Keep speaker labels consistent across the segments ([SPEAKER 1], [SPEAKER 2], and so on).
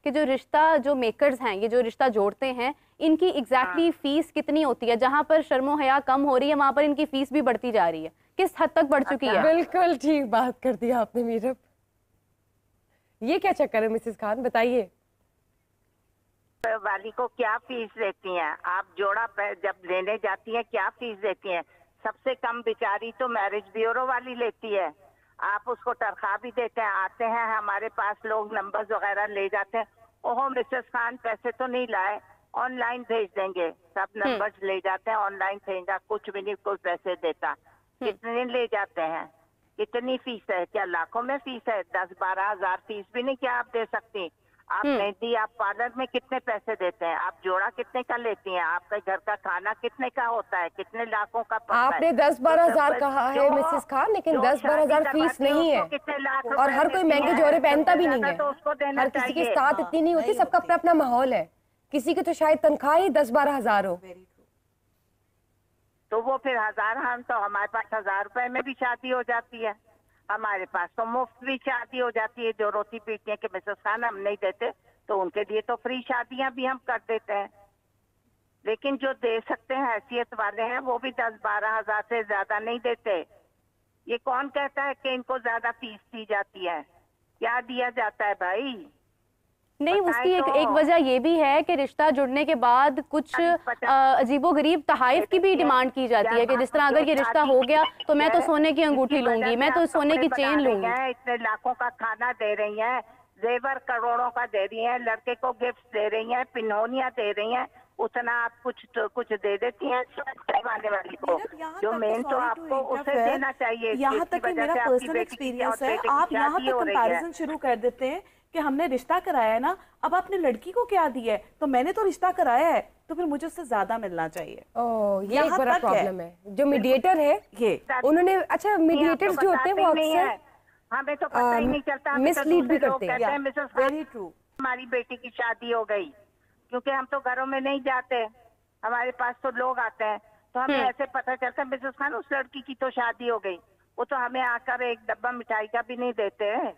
[SPEAKER 1] कि जो रिश्ता जो मेकर्स हैं, ये जो रिश्ता जोड़ते हैं, इनकी एग्जैक्टली फीस कितनी होती है? जहाँ पर शर्मो हया कम हो रही है वहाँ पर इनकी फीस भी बढ़ती जा रही है, किस हद तक बढ़ चुकी है?
[SPEAKER 2] बिल्कुल ठीक बात कर दी आपने मीरब। ये क्या चक्कर है मिसेस खान, बताइए।
[SPEAKER 3] वाली को क्या फीस देती हैं आप? जोड़ा जब लेने जाती हैं क्या फीस देती हैं? सबसे कम बेचारी तो मैरिज ब्यूरो वाली लेती है। आप उसको तनख्वाह भी देते हैं, आते हैं हमारे पास लोग, नंबर्स वगैरह ले जाते हैं। ओहो मिसेस खान पैसे तो नहीं लाए, ऑनलाइन भेज देंगे। सब नंबर्स ले जाते हैं, ऑनलाइन भेजा, कुछ भी नहीं कोई पैसे देता। कितने ले जाते हैं? कितनी फीस है? क्या लाखों में फीस है? 10-12 हजार फीस भी नहीं क्या आप दे सकती? आप मेहंदी, आप पार्लर में कितने पैसे देते हैं? आप जोड़ा कितने का लेती हैं? आपके घर का खाना कितने का होता है? कितने लाखों का पड़ता है?
[SPEAKER 2] आपने 10-12 हजार कहा है मिसेस खान, लेकिन 10-12 हजार फीस नहीं है। और हर कोई महंगे जोड़े पहनता भी नहीं है, हर किसी के साथ इतनी नहीं होती, सबका अपना अपना माहौल है। किसी की तो शायद तनख्वाह ही 10-12 हजार हो।
[SPEAKER 3] तो वो फिर हजार, हम तो हमारे पास 1000 रुपए में भी शादी हो जाती है। हमारे पास तो मुफ्त भी शादी हो जाती है। जो रोटी पीटती है कि मिसेस खान हम नहीं देते, तो उनके लिए तो फ्री शादियां भी हम कर देते हैं। लेकिन जो दे सकते हैं हैसियत वाले हैं वो भी 10-12 हजार से ज्यादा नहीं देते। ये कौन कहता है कि इनको ज्यादा फीस दी जाती है? क्या दिया जाता है भाई?
[SPEAKER 1] नहीं, उसकी एक वजह ये भी है कि रिश्ता जुड़ने के बाद कुछ अजीबोगरीब तहाइफ की भी डिमांड की जाती है कि जिस तरह अगर ये रिश्ता हो गया तो मैं तो सोने की अंगूठी लूंगी, मैं तो सोने की चेन लूंगी।
[SPEAKER 3] इतने लाखों का खाना दे रही हैं, जेवर करोड़ों का दे रही हैं, लड़के को गिफ्ट दे रही हैं, पिनौनियां दे रही हैं, उतना आप कुछ दे देती हैं आने वाली को। जो मेन तो आपको उसे देना चाहिए।
[SPEAKER 4] यहाँ तक कि मेरा पर्सनल एक्सपीरियंस है, आप यहाँ तक कंपैरिजन शुरू कर देते हैं कि हमने रिश्ता कराया है ना, अब आपने लड़की को क्या दिया है, तो मैंने तो रिश्ता कराया है तो फिर मुझे उससे ज्यादा मिलना चाहिए।
[SPEAKER 2] ये एक बड़ा प्रॉब्लम है। जो मीडिएटर है ये उन्होंने, अच्छा मीडिएटर्स जो होते हैं वो अक्सर
[SPEAKER 3] हमें तो पता ही नहीं चलता,
[SPEAKER 2] मिसलीड भी करते हैं।
[SPEAKER 3] Very true. हमारी बेटी की शादी हो गई, क्योंकि हम तो घरों में नहीं जाते, हमारे पास तो लोग आते हैं, तो हमें ऐसे पता चलता है मिसेस खान उस लड़की की तो शादी हो गई। वो तो हमें आकर एक डब्बा मिठाई का भी नहीं देते हैं,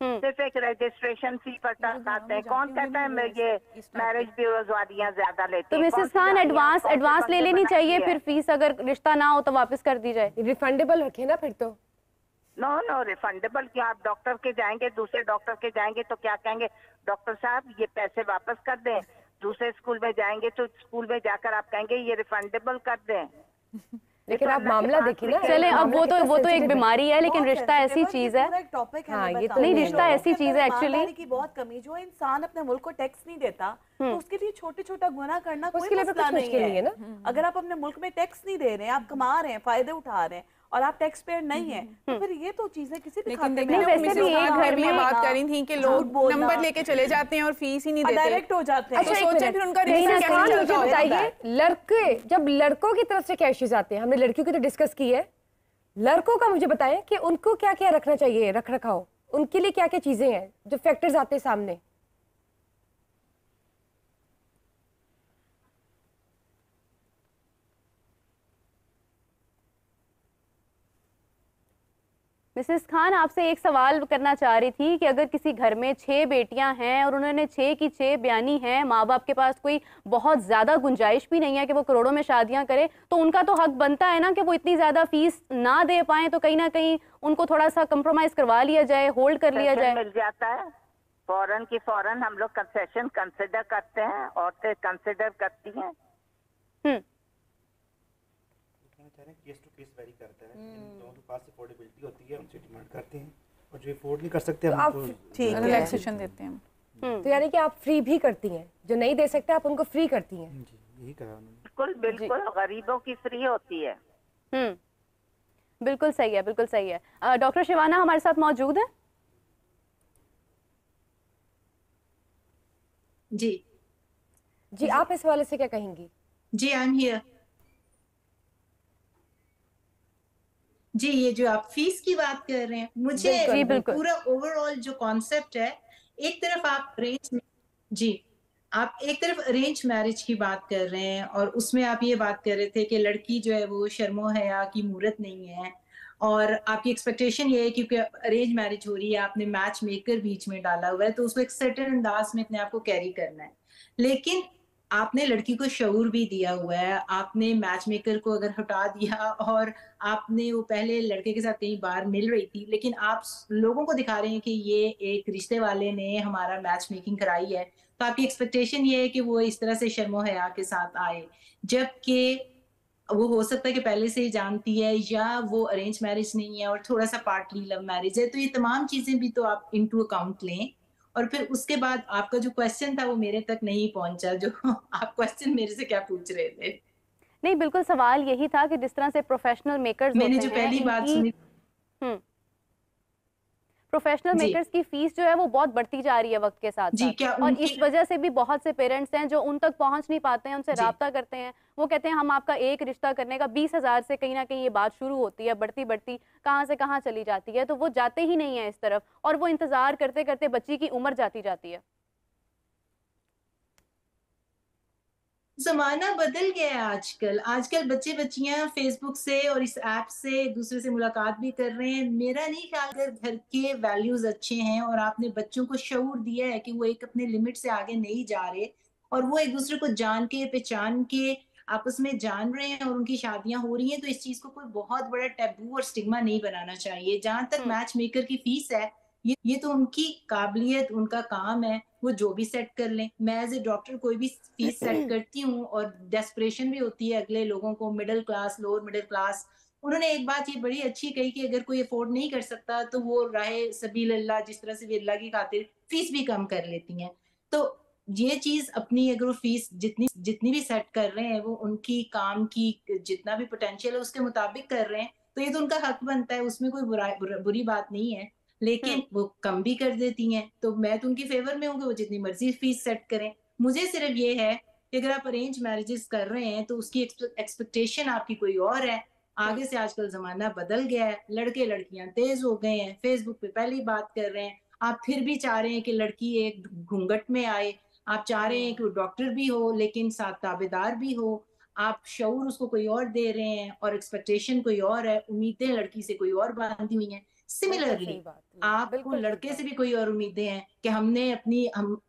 [SPEAKER 3] सिर्फ एक रजिस्ट्रेशन फी पर खाते हैं। कौन कहता है ये मैरिज ब्यूरोज वालियां ज्यादा लेती
[SPEAKER 1] हैं? तो मिसेस खान एडवांस ले लेनी चाहिए, फिर फीस अगर रिश्ता ना हो तो वापस कर दी जाए।
[SPEAKER 2] रिफंडेबल रखे ना फिर तो।
[SPEAKER 3] नो रिफंडेबल क्या? आप डॉक्टर के जाएंगे, दूसरे डॉक्टर के जाएंगे तो क्या कहेंगे? डॉक्टर साहब ये पैसे वापस कर दें। दूसरे स्कूल में जाएंगे तो स्कूल में जाकर आप कहेंगे ये रिफंडेबल कर दें।
[SPEAKER 2] लेकिन आप मामला देखिए ना।
[SPEAKER 1] चले, अब वो तो एक बीमारी है, लेकिन रिश्ता ऐसी चीज है।
[SPEAKER 4] टॉपिक
[SPEAKER 1] है ये तो नहीं, रिश्ता ऐसी चीज है एक्चुअली
[SPEAKER 4] की बहुत कमी। जो इंसान अपने मुल्क को टैक्स नहीं देता तो उसके लिए छोटे छोटा गुनाह करना कोई मसला नहीं है ना। अगर आप अपने मुल्क में टैक्स नहीं दे रहे हैं, आप कमा रहे हैं, फायदे उठा रहे हैं और आप टैक्स पेयर नहीं है, तो फिर ये तो चीजें किसी भी खाते में।
[SPEAKER 1] वैसे भी एक घर में
[SPEAKER 5] बात करी थी कि लोग नंबर लेके चले जाते हैं और फीस ही नहीं देते,
[SPEAKER 4] डायरेक्ट हो जाते हैं।
[SPEAKER 5] तो सोचें फिर उनका रिश्ता कैसे चलता होगा।
[SPEAKER 2] बताइए, लड़के जब लड़कों की तरफ से क्या इश्यूज आते हैं, हमने लड़कियों की तो डिस्कस की है, लड़कों का मुझे बताएं कि उनको क्या क्या रखना चाहिए, रख रखाव उनके लिए क्या क्या चीजें हैं जो फैक्टर्स आते हैं सामने।
[SPEAKER 1] मिसेस खान, आपसे एक सवाल करना चाह रही थी कि अगर किसी घर में 6 बेटियां हैं और उन्होंने 6 की 6 ब्यानी हैं, माँ बाप के पास कोई बहुत ज्यादा गुंजाइश भी नहीं है कि वो करोड़ों में शादियां करें, तो उनका तो हक बनता है ना कि वो इतनी ज्यादा फीस ना दे पाए, तो कहीं ना कहीं उनको थोड़ा सा कंप्रोमाइज करवा लिया जाए, होल्ड कर लिया जाए।
[SPEAKER 3] मिल जाता है फौरन की फौरन। हम लोग कंसेशन कंसिडर करते हैं, औरतें कंसिडर करती हैं।
[SPEAKER 6] केस टू केस वेरी करता है, दोनों के पास अफोर्डेबिलिटी होती है, उनसे डिमांड करते हैं, और जो अफोर्ड नहीं कर सकते हम उनको
[SPEAKER 5] ठीक रिलैक्सेशन देते हैं।
[SPEAKER 2] तो यानी कि आप फ्री भी करती हैं, जो नहीं दे सकते आप उनको फ्री करती हैं।
[SPEAKER 6] जी, यही कहा उन्होंने।
[SPEAKER 3] बिल्कुल गरीबों की फ्री होती है।
[SPEAKER 1] बिल्कुल सही है, बिल्कुल सही है। डॉक्टर शिवाना हमारे साथ मौजूद है।
[SPEAKER 2] जी आप इस हवाले से क्या कहेंगी?
[SPEAKER 7] जी आई एम हियर। जी, ये जो आप फीस की बात कर रहे हैं, मुझे पूरा ओवरऑल जो कॉन्सेप्ट है, एक तरफ आप एक तरफ अरेंज मैरिज की बात कर रहे हैं और उसमें आप ये बात कर रहे थे कि लड़की जो है वो शर्मो हया की मूरत नहीं है, और आपकी एक्सपेक्टेशन ये है क्योंकि अरेंज मैरिज हो रही है, आपने मैच मेकर बीच में डाला हुआ है, तो उसको एक सर्टेन अंदाज में अपने आप को कैरी करना है। लेकिन आपने लड़की को शऊर भी दिया हुआ है, आपने मैच मेकर को अगर हटा दिया और आपने वो पहले लड़के के साथ कहीं बार मिल रही थी, लेकिन आप लोगों को दिखा रहे हैं कि ये एक रिश्ते वाले ने हमारा मैच मेकिंग कराई है, तो आपकी एक्सपेक्टेशन ये है कि वो इस तरह से शर्मो हया के साथ आए, जबकि वो हो सकता है कि पहले से ही जानती है या वो अरेंज मैरिज नहीं है और थोड़ा सा पार्टली लव मैरिज है। तो ये तमाम चीजें भी तो आप इनटू अकाउंट लें। और फिर उसके बाद आपका जो क्वेश्चन था वो मेरे तक नहीं पहुंचा, जो आप क्वेश्चन मेरे से क्या पूछ रहे थे?
[SPEAKER 1] नहीं, बिल्कुल सवाल यही था कि जिस तरह से प्रोफेशनल मेकर्स
[SPEAKER 7] मैंने जो पहली बात सुनी,
[SPEAKER 1] प्रोफेशनल मेकर्स की फीस जो है वो बहुत बढ़ती जा रही है वक्त के साथ साथ, और इस वजह से भी बहुत से पेरेंट्स हैं जो उन तक पहुंच नहीं पाते हैं, उनसे राब्ता करते हैं, वो कहते हैं हम आपका एक रिश्ता करने का 20,000 से कहीं ना कहीं ये बात शुरू होती है, बढ़ती बढ़ती कहाँ से कहाँ चली जाती है, तो वो जाते ही नहीं है इस तरफ, और वो इंतजार करते करते बच्ची की उम्र जाती जाती है।
[SPEAKER 7] जमाना बदल गया है आजकल बच्चे बच्चियां फेसबुक से और इस ऐप से एक दूसरे से मुलाकात भी कर रहे हैं। मेरा नहीं ख्याल, अगर घर के वैल्यूज अच्छे हैं और आपने बच्चों को शऊर दिया है कि वो एक अपने लिमिट से आगे नहीं जा रहे और वो एक दूसरे को जान के पहचान के आपस में जान रहे हैं और उनकी शादियां हो रही हैं, तो इस चीज को कोई बहुत बड़ा टैबू और स्टिग्मा नहीं बनाना चाहिए। जहां तक मैच मेकर की फीस है, ये तो उनकी काबिलियत, उनका काम है, वो जो भी सेट कर लें। मैं एज ए डॉक्टर कोई भी फीस सेट करती हूँ और डेस्परेशन भी होती है अगले लोगों को, middle class, lower middle class. उन्होंने एक बात ये बड़ी अच्छी कही कि अगर कोई अफोर्ड नहीं कर सकता तो वो राहे सबील अल्लाह, जिस तरह से भी अल्लाह की खातिर फीस भी कम कर लेती हैं। तो ये चीज अपनी, अगर वो फीस जितनी भी सेट कर रहे हैं वो उनकी काम की जितना भी पोटेंशियल है उसके मुताबिक कर रहे हैं, तो ये तो उनका हक बनता है, उसमें कोई बुरी बात नहीं है। लेकिन वो कम भी कर देती हैं, तो मैं तो उनकी फेवर में हूँ कि वो जितनी मर्जी फीस सेट करें। मुझे सिर्फ ये है कि अगर आप अरेंज मैरिजेस कर रहे हैं तो उसकी एक्सपेक्टेशन आपकी कोई और है। आगे से आजकल जमाना बदल गया है, लड़के लड़कियां तेज हो गए हैं, फेसबुक पे पहली बात कर रहे हैं, आप फिर भी चाह रहे हैं कि लड़की एक घूंघट में आए, आप चाह रहे हैं कि वो डॉक्टर भी हो लेकिन साथ ताबेदार भी हो, आप शऊर उसको कोई और दे रहे हैं और एक्सपेक्टेशन कोई और है, उम्मीदें लड़की से कोई और बांधी हुई हैं। सिमिलरली आपको लड़के से भी कोई और उम्मीदें हैं कि हम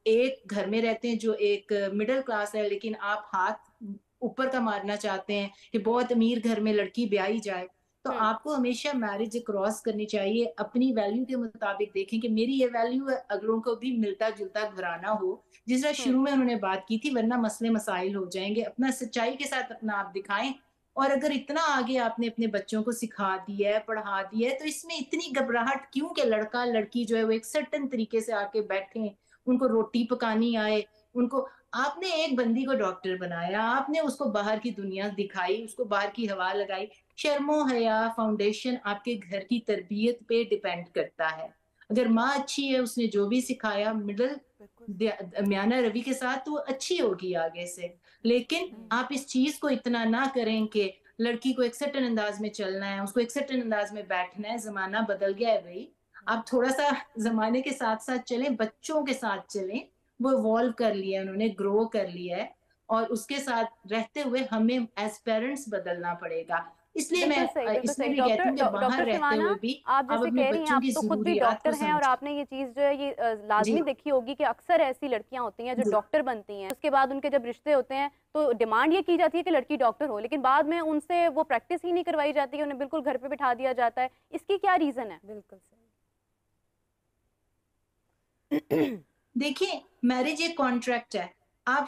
[SPEAKER 7] एक घर में रहते हैं जो एक मिडिल क्लास है, लेकिन आप हाथ ऊपर का मारना चाहते हैं कि बहुत अमीर घर में लड़की ब्याही जाए। तो आपको हमेशा मैरिज क्रॉस करनी चाहिए, अपनी वैल्यू के मुताबिक देखें कि मेरी ये वैल्यू है, अगलों को भी मिलता जुलता घराना हो, जिस तरह शुरू में उन्होंने बात की थी, वरना मसले मसाइल हो जाएंगे। अपना सच्चाई के साथ अपना आप दिखाएं, और अगर इतना आगे आपने अपने बच्चों को सिखा दिया है, पढ़ा दिया है, तो इसमें इतनी घबराहट क्यों कि लड़का लड़की जो है वो एक सर्टन तरीके से आके बैठे, उनको रोटी पकानी आए, उनको आपने एक बंदी को डॉक्टर बनाया, आपने उसको बाहर की दुनिया दिखाई, उसको बाहर की हवा लगाई। शर्मो हया फाउंडेशन आपके घर की तरबियत पे डिपेंड करता है। अगर माँ अच्छी है, उसने जो भी सिखाया मिडल म्याना रवि के साथ, तो अच्छी होगी आगे से। लेकिन आप इस चीज को इतना ना करें कि लड़की को एक सर्टेन अंदाज में चलना है, उसको एक सर्टेन अंदाज में बैठना है। जमाना बदल गया है भाई, आप थोड़ा सा जमाने के साथ साथ चलें, बच्चों के साथ चलें। वो इवॉल्व कर लिया, उन्होंने ग्रो कर लिया है, और उसके साथ रहते हुए हमें एज पेरेंट्स बदलना पड़ेगा। इसलिए मैं इसलिए भी कहती हूँ कि बाहर रहते हुए भी
[SPEAKER 1] आप जैसे कह रही हैं, आप तो खुद भी डॉक्टर हैं और आपने ये चीज जो है ये लाजमी देखी होगी कि अक्सर ऐसी लड़कियां होती हैं जो डॉक्टर बनती हैं, उसके बाद उनके जब रिश्ते होते हैं तो डिमांड ये की जाती है कि लड़की डॉक्टर हो, लेकिन बाद में उनसे वो प्रैक्टिस ही नहीं करवाई जाती है, उन्हें बिल्कुल घर पे बिठा दिया जाता है। इसकी क्या रीजन है?
[SPEAKER 2] बिल्कुल सही।
[SPEAKER 7] देखिए, मैरिज एक कॉन्ट्रैक्ट है। आप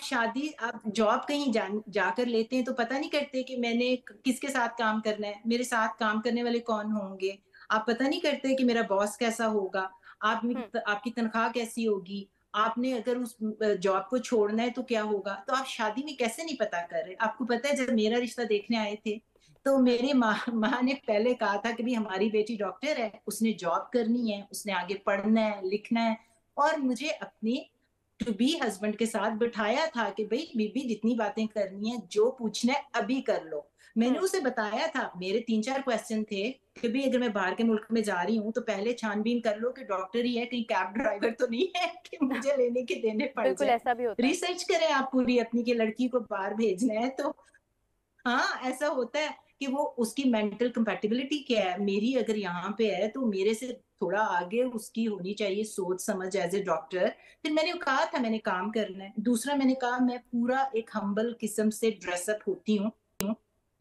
[SPEAKER 7] जॉब कहीं जाकर लेते हैं तो पता नहीं करते कि मैंने किसके साथ काम करना है, मेरे साथ काम करने वाले कौन होंगे। आप पता नहीं करते कि मेरा बॉस कैसा होगा, आपकी तनख्वाह कैसी होगी, आपने अगर उस जॉब को छोड़ना है तो क्या होगा। तो आप शादी में कैसे नहीं पता कर रहे? आपको पता है, जब मेरा रिश्ता देखने आए थे तो मेरी माँ ने पहले कहा था कि भाई हमारी बेटी डॉक्टर है, उसने जॉब करनी है, उसने आगे पढ़ना है, लिखना है, और मुझे अपने टू बी हस्बैंड के साथ बिठाया था कि भाई बीबी जितनी बातें करनी है, जो पूछना है अभी कर लो। मैंने उसे बताया था, मेरे 3-4 क्वेश्चन थे कि भाई अगर मैं बाहर के मुल्क में जा रही हूँ तो पहले छानबीन कर लो कि डॉक्टर ही है, कहीं कैब ड्राइवर तो नहीं है कि मुझे लेने के देने पड़
[SPEAKER 1] बिल्कुल
[SPEAKER 7] जाए।
[SPEAKER 1] ऐसा भी होता है।
[SPEAKER 7] रिसर्च करें आप पूरी अपनी, की लड़की को बाहर भेजना है तो हाँ, ऐसा होता है कि वो उसकी मेंटल कंपैटिबिलिटी क्या है, मेरी अगर यहाँ पे है तो मेरे से थोड़ा आगे उसकी होनी चाहिए सोच समझ एज ए डॉक्टर। फिर मैंने कहा था मैंने काम करना है। दूसरा मैंने कहा मैं पूरा एक हम्बल किस्म से ड्रेसअप होती हूँ,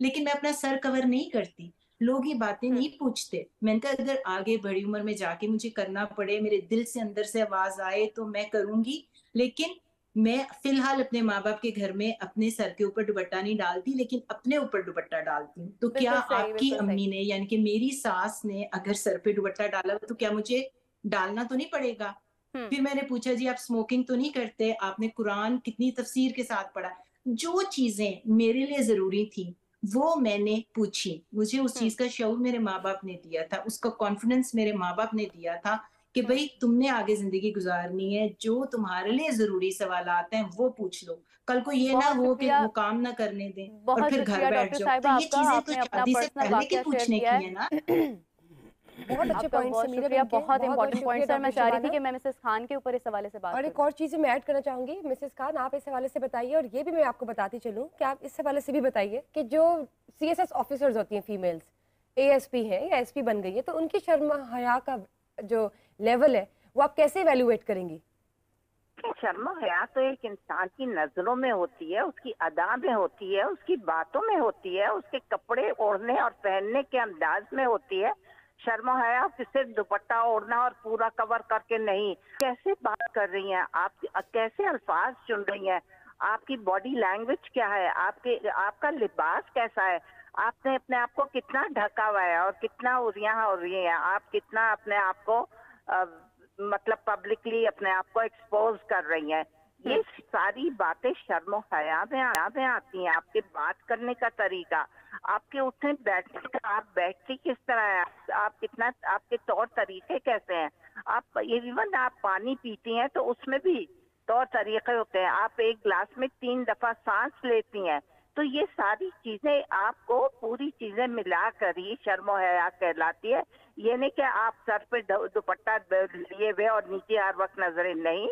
[SPEAKER 7] लेकिन मैं अपना सर कवर नहीं करती। लोग ये बातें नहीं पूछते। मैंने कहा अगर आगे बड़ी उम्र में जाके मुझे करना पड़े, मेरे दिल से अंदर से आवाज आए तो मैं करूंगी, लेकिन मैं फिलहाल अपने माँ बाप के घर में अपने सर के ऊपर दुपट्टा नहीं डालती, लेकिन अपने ऊपर दुपट्टा डालती हूँ। तो क्या आपकी अम्मी ने यानी कि मेरी सास ने अगर सर पे दुपट्टा डाला तो क्या मुझे डालना तो नहीं पड़ेगा? फिर मैंने पूछा जी आप स्मोकिंग तो नहीं करते, आपने कुरान कितनी तफसीर के साथ पढ़ा? जो चीजें मेरे लिए जरूरी थी वो मैंने पूछी। मुझे उस चीज का शऊर मेरे माँ बाप ने दिया था, उसका कॉन्फिडेंस मेरे माँ बाप ने दिया था कि भाई तुमने आगे जिंदगी गुजारनी है, जो तुम्हारे लिए जरूरी सवाल आते हैं वो पूछ लो। कल को ये ना हो कि वो काम ना करने दें और फिर घर बैठ जाओ। तो ये चीजें तो शादी से पहले की पूछने की है ना।
[SPEAKER 2] बहुत अच्छे पॉइंट
[SPEAKER 1] बहुत शुक्रिया, बहुत इंपॉर्टेंट पॉइंट सर। मैं चाह रही थी कि मैं मिसेस खान के ऊपर इस हवाले से बात
[SPEAKER 2] और एक और चीज़ मैं ऐड करना चाहूंगी। मिसेस खान आप इस हवाले से बताइए, और ये भी मैं आपको बताती चलूँ कि आप इस हवाले से भी बताइए कि जो CSS ऑफिसर्स होती हैं फीमेल्स, ASP है या SP बन गई है, तो उनकी शर्म हया का जो लेवल है वो आप कैसे इवेल्युएट करेंगी?
[SPEAKER 3] शर्म हया तो एक इंसान की नजरों में होती है, उसकी अदा में होती है, उसकी बातों में होती है, उसके कपड़े ओढ़ने और पहनने के अंदाज में होती है। शर्म हया सिर्फ दुपट्टा ओढ़ना और पूरा कवर करके नहीं। कैसे बात कर रही हैं आप, कैसे अल्फाज चुन रही हैं, आपकी बॉडी लैंग्वेज क्या है, आपका लिबास कैसा है, आपने अपने आप को कितना ढका हुआ है और कितना उरियां हो रही हैं, आप कितना अपने आप को मतलब पब्लिकली अपने आप को एक्सपोज कर रही हैं। ये सारी बातें शर्म हया में आती हैं। आपके बात करने का तरीका, आपके उठने बैठने का, आप बैठती किस तरह है, आप कितना, आपके तौर तरीके कैसे हैं, आप इवन आप पानी पीती हैं तो उसमें भी तौर तरीके होते हैं। आप एक गिलास में 3 दफा सांस लेती हैं। तो ये सारी चीजें आपको पूरी चीजें मिलाकर ही शर्म हया कहलाती है। ये नहीं कि आप सर पे दुपट्टा लिए हुए और नीचे हर वक्त नजरें नहीं।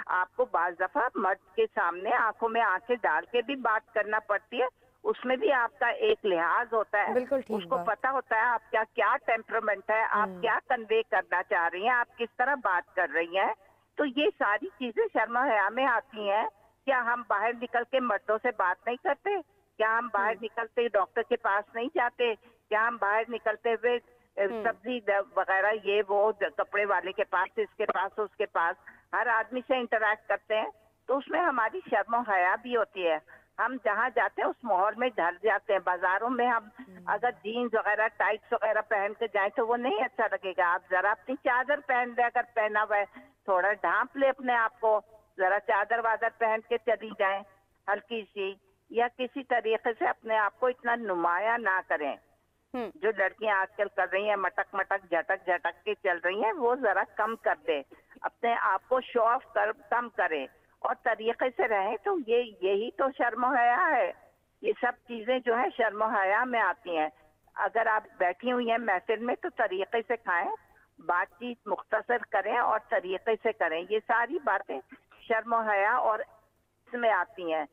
[SPEAKER 3] आपको बाज दफा मर्द के सामने आंखों में आंखें डाल के भी बात करना पड़ती है, उसमें भी आपका एक लिहाज होता है। उसको पता होता है आपका क्या टेम्परामेंट है, आप क्या कन्वे करना चाह रही हैं, आप किस तरह बात कर रही हैं। तो ये सारी चीजें शर्म हया में आती हैं। क्या हम बाहर निकल के मर्दों से बात नहीं करते? क्या हम बाहर निकलते डॉक्टर के पास नहीं जाते? क्या हम बाहर निकलते हुए सब्जी वगैरह ये वो कपड़े वाले के पास, इसके पास, उसके पास, हर आदमी से इंटरेक्ट करते हैं? तो उसमें हमारी शर्म हया भी होती है। हम जहाँ जाते हैं उस माहौल में ढल जाते हैं। बाजारों में हम अगर जीन्स वगैरह टाइट्स वगैरह पहन के जाएं तो वो नहीं अच्छा लगेगा। आप जरा अपनी चादर पहन ले, अगर पहना हुआ है थोड़ा ढांप ले अपने आप को, जरा चादर वादर पहन के चली जाएं हल्की सी, या किसी तरीके से अपने आप को इतना नुमाया ना करें। जो लड़कियां आजकल कर रही हैं, मटक मटक झटक झटक के चल रही हैं, वो जरा कम कर दे, अपने आप को शो ऑफ कर कम करें और तरीके से रहें। तो यही तो शर्म हया है। ये सब चीजें जो है शर्म हया में आती हैं। अगर आप बैठी हुई हैं महफिल में तो तरीके से खाएं, बातचीत मुख्तसर करें और तरीके से करें। ये सारी बातें शर्म हया और इसमें आती हैं।